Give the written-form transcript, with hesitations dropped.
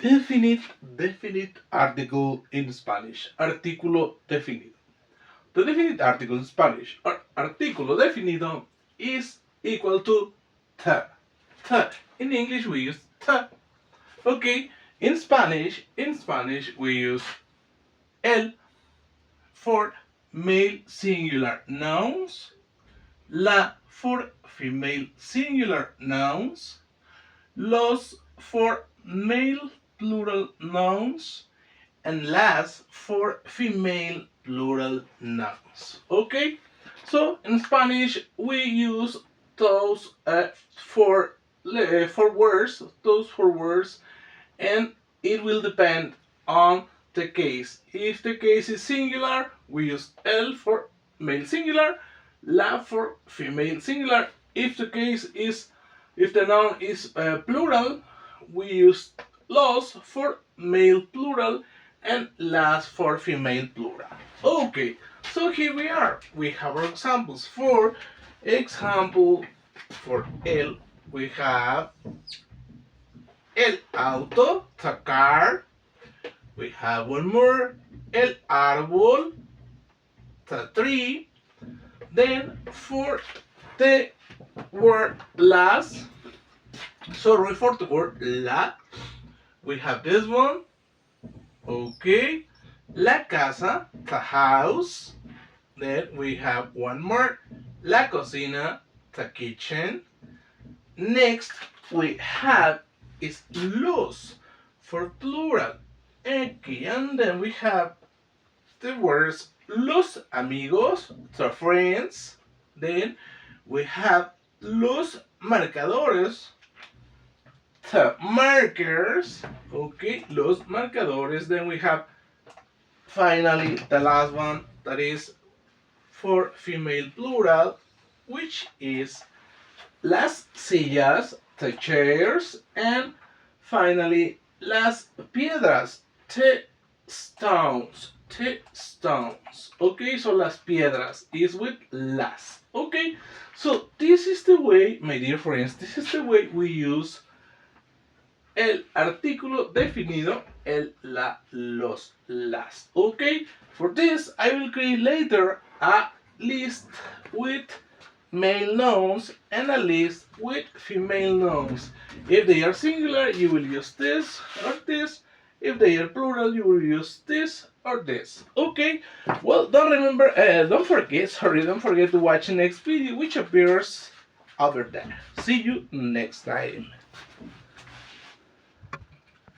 Definite article in Spanish. Artículo definido. The definite article in Spanish, or artículo definido, is equal to the. The. In English we use the. Okay. In Spanish we use el for male singular nouns, la for female singular nouns, los for male plural nouns, and las for female plural nouns. Okay, so in Spanish we use those four words, and it will depend on the case. If the case is singular, we use el for male singular, la for female singular. If the noun is plural, we use los for male plural and las for female plural. Okay, so here we are. We have our examples. For example, for el, we have el auto, the car. We have one more, el árbol, the tree. Then for the word las, sorry, for the word la, we have this one. Okay, la casa, the house. Then we have one more, la cocina, the kitchen. Next we have is los for plural. Okay, and then we have the words los amigos, the friends. Then we have los marcadores, the markers. Okay, los marcadores. Then we have finally the last one, that is for female plural, which is las sillas, the chairs, and finally las piedras, the stones. Okay, so las piedras is with las. Okay, so this is the way, my dear friends, this is the way we use el artículo definido, el, la, los, las. Okay, for this I will create later a list with male nouns and a list with female nouns. If they are singular, you will use this or this. If they are plural, you will use this or this. Okay, well, don't forget to watch the next video, which appears over there. See you next time.